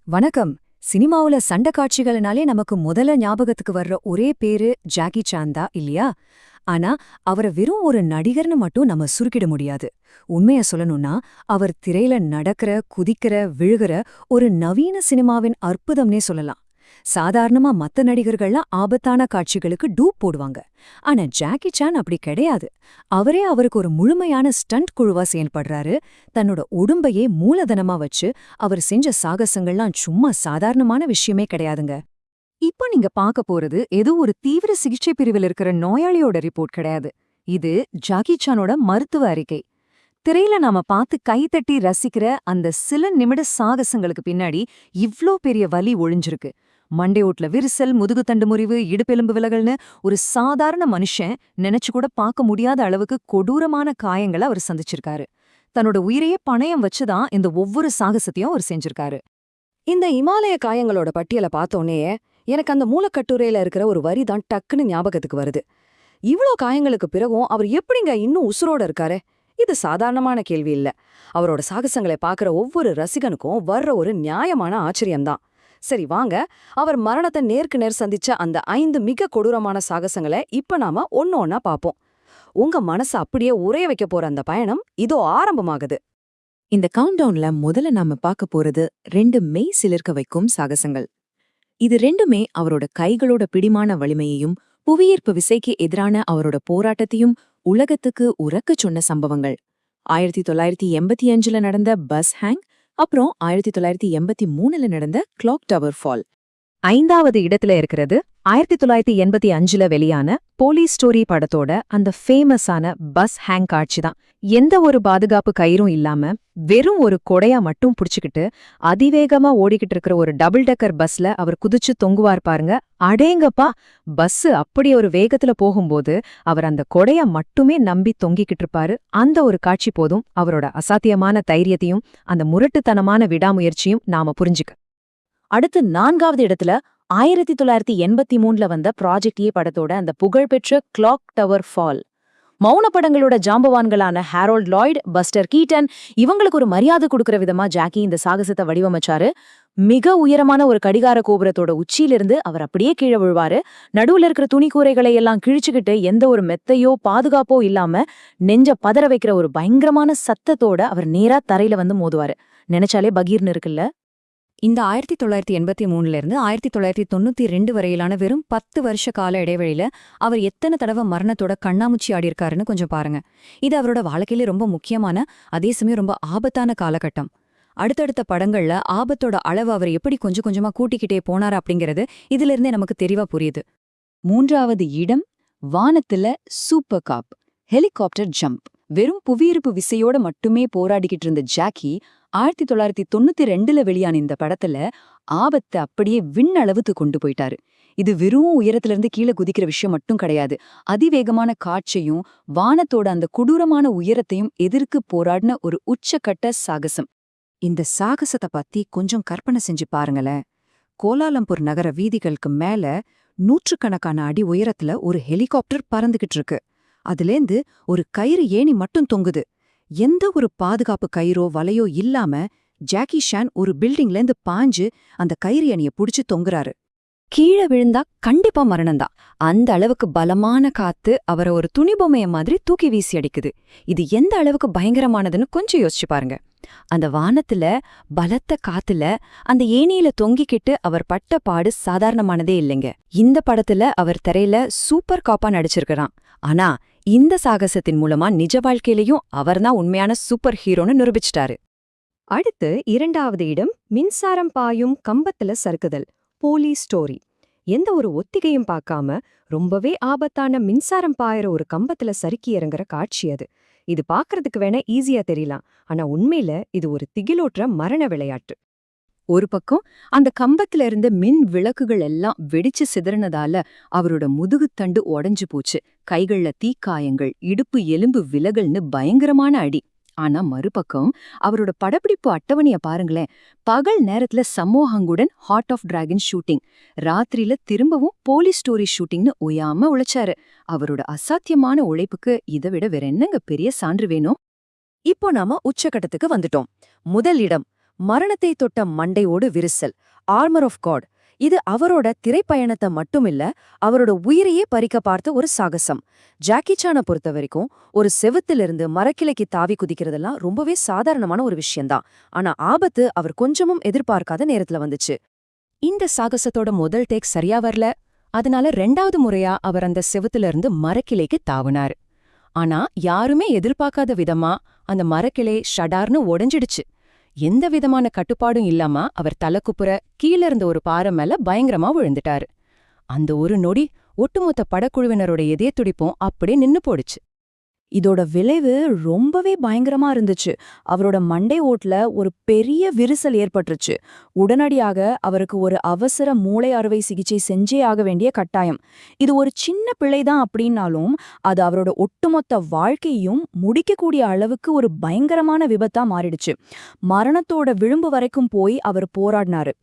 வணக்கம். சினிமாவுல சண்டை காட்சிகள்னாலே நமக்கு முதல்ல ஞாபகத்துக்கு வர்ற ஒரே பேரு ஜாக்கி சான் தான் இல்லையா? ஆனா அவர வெறும் ஒரு நடிகர்னு மட்டும் நம்ம சுருக்கிட முடியாது. உண்மைய சொல்லணும்னா அவர் திரையில நடக்கிற, குதிக்கிற, விழுகிற ஒரு நவீன சினிமாவின் அற்புதம்னே சொல்லலாம். சாதாரணமா மத்த நடிகர்கள்லாம் ஆபத்தான காட்சிகளுக்கு டூப் போடுவாங்க. ஆனா ஜாக்கி சான் அப்படி கிடையாது. அவரே அவருக்கு ஒரு முழுமையான ஸ்டண்ட் குழுவா செயல்படுறாரு. தன்னோட உடம்பையே மூலதனமா வச்சு அவர் செஞ்ச சாகசங்கள்லாம் சும்மா சாதாரணமான விஷயமே கிடையாதுங்க. இப்போ நீங்க பார்க்க போறது ஏதோ ஒரு தீவிர சிகிச்சை பிரிவில் இருக்கிற நோயாளியோட ரிப்போர்ட் கிடையாது. இது ஜாக்கி சானோட மருத்துவ அறிக்கை. திரையில நாம பார்த்து கைத்தட்டி ரசிக்கிற அந்த சில நிமிட சாகசங்களுக்கு பின்னாடி இவ்ளோ பெரிய வலி ஒழிஞ்சிருக்கு. மண்டையோட்ல விரிசல், முதுகுத்தண்டு முறிவு, இடுப்பெலும்பு விலகல்னு ஒரு சாதாரண மனுஷன் நினைச்சு கூட பார்க்க முடியாத அளவுக்கு கொடூரமான காயங்களை அவர் சந்திச்சிருக்காரு. தன்னோட உயிரையே பணயம் வச்சுதான் இந்த ஒவ்வொரு சாகசத்தையும் அவர் செஞ்சிருக்காரு. இந்த இமாலய காயங்களோட பட்டியலை பார்த்தோன்னே எனக்கு அந்த மூலக்கட்டுரையில இருக்கிற ஒரு வரி தான் டக்குன்னு ஞாபகத்துக்கு வருது. இவ்ளோ காயங்களுக்கு பிறகும் அவர் எப்படிங்க இன்னும் உசுரோட இருக்காரு? இது சாதாரணமான கேள்வி இல்ல. அவரோட சாகசங்களை பார்க்குற ஒவ்வொரு ரசிகனுக்கும் வர்ற ஒரு நியாயமான ஆச்சரியம்தான். சரி வாங்க, அவர் மரணத்தை நேருக்கு நேர் சந்திச்ச அந்த 5 மிக கொடூரமான சாகசங்களை இப்ப நாம ஒன்னு ஒன்னா பாப்போம். உங்க மனசை அப்படியே உறைய வைக்க போற அந்த பயணம் இதோ ஆரம்பமாகுது. இந்த கவுண்டவுன்ல முதல்ல நாம பார்க்க போறது 2 மெய் சிலிர்க்க வைக்கும் சாகசங்கள். இது ரெண்டுமே அவரோட கைகளோட பிடிமான வலிமையையும் புவியீர்ப்பு விசைக்கு எதிரான அவரோட போராட்டத்தையும் உலகத்துக்கு உரக்கச் சொன்ன சம்பவங்கள். 1985ல நடந்த பஸ் ஹேங், அப்புறம் 1983ல நடந்த கிளாக் டவர் ஃபால். 5வது இடத்துல இருக்கிறது 1985ல வெளியான போலீஸ் ஸ்டோரி படத்தோட அந்த ஃபேமஸான பஸ் ஹேங் காட்சி தான். எந்த ஒரு பாதுகாப்பு கயிறும் இல்லாம வெறும் ஒரு கொடையா மட்டும் புடிச்சுக்கிட்டு அதிவேகமா ஓடிக்கிட்டு இருக்கிற ஒரு டபுள் டெக்கர் பஸ்ல அவர் குதிச்சு தொங்குவார் பாருங்க. அடேங்கப்பா! பஸ் அப்படி ஒரு வேகத்துல போகும்போது அவர் அந்த கொடைய மட்டுமே நம்பி தொங்கிக்கிட்டு இருப்பாரு. அந்த ஒரு காட்சி போதும் அவரோட அசாத்தியமான தைரியத்தையும் அந்த முரட்டுத்தனமான விடாமுயற்சியும் நாம புரிஞ்சுக்க. அடுத்து 4வது இடத்துல 1983ல வந்த ப்ராஜெக்ட் ஏ படத்தோட அந்த புகழ்பெற்ற கிளாக் டவர் ஃபால். மௌன படங்களோட ஜாம்பவான்களான ஹாரோல்ட் லாய்ட், பஸ்டர் கீட்டன் இவங்களுக்கு ஒரு மரியாதை கொடுக்கற விதமா ஜாக்கி இந்த சாகசத்தை வடிவமைச்சாரு. மிக உயரமான ஒரு கடிகார கோபுரத்தோட உச்சியிலிருந்து அவர் அப்படியே கீழே விழுவாரு. நடுவுல இருக்கிற துணிக்கூரைகளை எல்லாம் கிழிச்சுக்கிட்டு எந்த ஒரு மெத்தையோ பாதுகாப்போ இல்லாம நெஞ்ச பதற வைக்கிற ஒரு பயங்கரமான சத்தத்தோட அவர் நேரா தரையில வந்து மோதுவாரு. நினைச்சாலே பகீர்னு இருக்குல்ல. இந்த 1983லிருந்து 1992 வரையிலான வெறும் 10 வருஷ கால இடைவெளியில அவர் எத்தனை தடவை மரணத்தோட கண்ணாமூச்சி ஆடியிருக்காருன்னு கொஞ்சம் பாருங்க. இது அவரோட வாழ்க்கையில ரொம்ப முக்கியமான, அதே சமயம் ரொம்ப ஆபத்தான காலகட்டம். அடுத்தடுத்த படங்கள்ல ஆபத்தோட அளவு அவர் எப்படி கொஞ்சம் கொஞ்சமா கூட்டிக்கிட்டே போனார் அப்படிங்கிறது இதிலிருந்தே நமக்கு தெளிவா புரியுது. 3வது இடம் வானத்துல சூப்பர் காப் ஹெலிகாப்டர் ஜம்ப். வெறும் புவியீர்ப்பு விசையோட மட்டுமே போராடிக்கிட்டு இருந்த ஜாக்கி 1992ல வெளியான இந்த படத்துல ஆபத்தை அப்படியே விண்ணளவுக்கு கொண்டு போயிட்டாரு. இது வெறும் உயரத்திலிருந்து கீழே குதிக்கிற விஷயம் மட்டும் கிடையாது. அதிவேகமான காட்சையும் வானத்தோட அந்த கொடூரமான உயரத்தையும் எதிர்க்கு போராடின ஒரு உச்சக்கட்ட சாகசம். இந்த சாகசத்தை பத்தி கொஞ்சம் கற்பனை செஞ்சு பாருங்களேன். கோலாலம்பூர் நகர வீதிகளுக்கு மேல நூற்றுக்கணக்கான அடி உயரத்துல ஒரு ஹெலிகாப்டர் பறந்துகிட்டு இருக்கு. அதுலேந்து ஒரு கயிறு ஏணி மட்டும் தொங்குது. எந்த ஒரு பாதுகாப்பு கயிறோ வலையோ இல்லாம ஜாக்கி சான் ஒரு பில்டிங்லேருந்து பாஞ்சு அந்த கயிறு ஏணிய புடிச்சு தொங்குறாரு. கீழே விழுந்தா கண்டிப்பா மரணம்தான். அந்த அளவுக்கு பலமான காத்து அவரை ஒரு துணிபொம்மைய மாதிரி தூக்கி வீசி அடிக்குது. இது எந்த அளவுக்கு பயங்கரமானதுன்னு கொஞ்சம் யோசிச்சு பாருங்க. அந்த வானத்துல பலத்த காத்துல அந்த ஏணியில தொங்கிக்கிட்டு அவர் பட்ட பாடு சாதாரணமானதே இல்லைங்க. இந்த படத்துல அவர் திரையில சூப்பர் காப்பா நடிச்சிருக்கிறான். ஆனா இந்த சாகசத்தின் மூலமா நிஜ வாழ்க்கையிலையும் அவர்தான் உண்மையான சூப்பர் ஹீரோன்னு நிரூபிச்சிட்டாரு. அடுத்து 2வது இடம் மின்சாரம் பாயும் கம்பத்துல சறுக்குதல் போலீஸ் ஸ்டோரி. எந்த ஒரு ஒத்திகையும் பார்க்காம ரொம்பவே ஆபத்தான மின்சாரம் பாயிற ஒரு கம்பத்துல சறுக்கி இறங்குற காட்சி அது. இது பார்க்கறதுக்கு வேணா ஈஸியா தெரியலாம், ஆனா உண்மையில இது ஒரு திகிலோற்ற மரண விளையாட்டு. ஒரு பக்கம் அந்த கம்பத்துல இருந்த மின் விளக்குகள் எல்லாம் வெடிச்சு சிதறினதால அவரோட முதுகுத்தண்டு உடைஞ்சு போச்சு. கைகள்ல தீக்காயங்கள், இடுப்பு எலும்பு விலகல்னு பயங்கரமான அடி. ஆனா மறுபக்கம் அவரோட படப்பிடிப்பு அட்டவணைய பாருங்களேன். பகல் நேரத்துல சமோஹங்குடன் ஹார்ட் ஆஃப் டிராகன் ஷூட்டிங், ராத்திரியில திரும்பவும் போலீஸ் ஸ்டோரி ஷூட்டிங்னு ஓயாம உழைச்சாரு. அவரோட அசாத்தியமான உழைப்புக்கு இதை விட வேற என்னங்க பெரிய சான்று வேணும்? இப்போ நாம உச்சகட்டத்துக்கு வந்துட்டோம். முதல் இடம் மரணத்தை தொட்ட மண்டையோடு விரிசல், ஆர்மர் ஆஃப் காட். இது அவரோட திரைப்பயணத்தை மட்டுமில்ல, அவரோட உயிரையே பறிக்க பார்த்த ஒரு சாகசம். ஜாக்கி சானை பொறுத்த வரைக்கும் ஒரு செவுத்திலிருந்து மரக்கிளைக்கு தாவி குதிக்கிறதெல்லாம் ரொம்பவே சாதாரணமான ஒரு விஷயம்தான். ஆனா ஆபத்து அவர் கொஞ்சமும் எதிர்பார்க்காத நேரத்துல வந்துச்சு. இந்த சாகசத்தோட முதல் டேக் சரியா வரல. அதனால 2வது முறையா அவர் அந்த செவுத்துல இருந்து மரக்கிளைக்கு தாவுனாரு. ஆனா யாருமே எதிர்பார்க்காத விதமா அந்த மரக்கிளை ஷடார்னு உடைஞ்சிடுச்சு. எந்த விதமான கட்டுப்பாடும் இல்லாம அவர் தலைக்குப்புற கீழ இருந்த ஒரு பாறை மேல பயங்கரமா விழுந்துட்டாரு. அந்த ஒரு நொடி ஒட்டுமொத்த படக்குழுவினரோட இதய துடிப்பும் அப்படியே நின்னு போடுச்சு. இதோட விளைவு ரொம்பவே பயங்கரமா இருந்துச்சு. அவரோட மண்டை ஓட்டுல ஒரு பெரிய விரிசல் ஏற்பட்டுருச்சு. உடனடியாக அவருக்கு ஒரு அவசர மூளை அறுவை சிகிச்சை செஞ்சே ஆக வேண்டிய கட்டாயம். இது ஒரு சின்ன பிழைதான் அப்படின்னாலும் அது அவரோட ஒட்டுமொத்த வாழ்க்கையும் முடிக்கக்கூடிய அளவுக்கு ஒரு பயங்கரமான விபத்தா மாறிடுச்சு. மரணத்தோட விளிம்பு வரைக்கும் போய் அவர் போராடினாரு.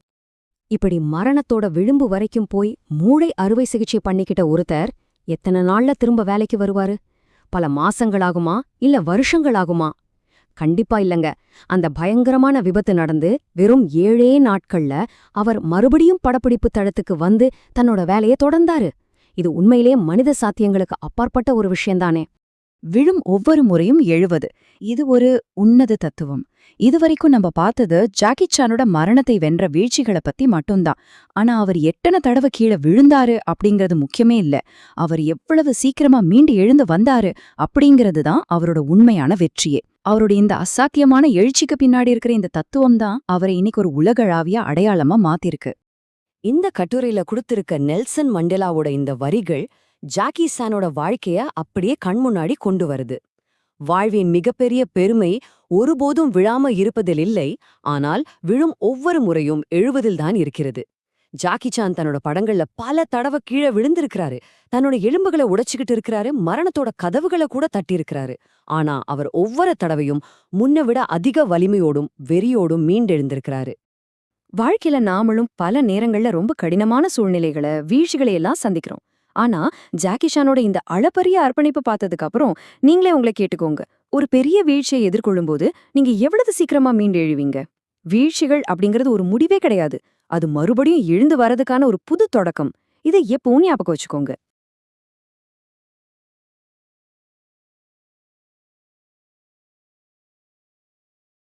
இப்படி மரணத்தோட விளிம்பு வரைக்கும் போய் மூளை அறுவை சிகிச்சை பண்ணிக்கிட்ட ஒருத்தர் எத்தனை நாள்ல திரும்ப வேலைக்கு வருவாரு? பல மாசங்களாகுமா இல்ல வருஷங்களாகுமா? கண்டிப்பா இல்லங்க. அந்த பயங்கரமான விபத்து நடந்து வெறும் 7 நாட்கள்ல அவர் மறுபடியும் படப்பிடிப்பு தளத்துக்கு வந்து தன்னோட வேலையை தொடர்ந்தாரு. இது உண்மையிலே மனித சாத்தியங்களுக்கு அப்பாற்பட்ட ஒரு விஷயம்தானே. விழும் ஒவ்வொரு முறையும் எழுவது, இது ஒரு உன்னத தத்துவம். இதுவரைக்கும் நம்ம பார்த்தது ஜாக்கி சானோட மரணத்தை வென்ற வீழ்ச்சிகளை பத்தி மட்டும்தான். ஆனா அவர் எத்தனை தடவை கீழே விழுந்தாரு அப்படிங்கிறது முக்கியமே இல்ல. அவர் எவ்வளவு சீக்கிரமா மீண்டு எழுந்து வந்தாரு அப்படிங்கிறது தான் அவரோட உண்மையான வெற்றியே. அவருடைய இந்த அசாத்தியமான எழுச்சிக்கு பின்னாடி இருக்கிற இந்த தத்துவம் தான் அவரை இன்னைக்கு ஒரு உலகளாவிய அடையாளமா மாத்திருக்கு. இந்த கட்டுரையில கொடுத்திருக்க நெல்சன் மண்டேலாவோட இந்த வரிகள் ஜாக்கி சானோட வாழ்க்கைய அப்படியே கண்முன்னாடி கொண்டு வருது. வாழ்வின் மிகப்பெரிய பெருமை ஒருபோதும் விழாம இருப்பதில் இல்லை, ஆனால் விழும் ஒவ்வொரு முறையும் எழுவதில்தான் இருக்கிறது. ஜாக்கி சான் தன்னோட படங்கள்ல பல தடவை கீழே விழுந்திருக்கிறாரு, தன்னோட எலும்புகளை உடைச்சுக்கிட்டு இருக்கிறாரு, மரணத்தோட கதவுகளை கூட தட்டியிருக்கிறாரு. ஆனா அவர் ஒவ்வொரு தடவையும் முன்ன விட அதிக வலிமையோடும் வெறியோடும் மீண்டெழுந்திருக்கிறாரு. வாழ்க்கையில நாமளும் பல நேரங்கள்ல ரொம்ப கடினமான சூழ்நிலைகளை வீழ்ச்சிகளை எல்லாம் சந்திக்கிறோம். ஆனா ஜாக்கி சானோட இந்த அளப்பரிய அர்ப்பணிப்பு பார்த்ததுக்கு அப்புறம் நீங்களே உங்களை கேட்டுக்கோங்க, ஒரு பெரிய வீழ்ச்சியை எதிர்கொள்ளும்போது நீங்க எவ்வளவு சீக்கிரமா மீண்டு எழுவீங்க? வீழ்ச்சிகள் அப்படிங்கிறது ஒரு முடிவே கிடையாது, அது மறுபடியும் எழுந்து வரதுக்கான ஒரு புது தொடக்கம். இதை எப்பவும் ஞாபகம் வச்சுக்கோங்க.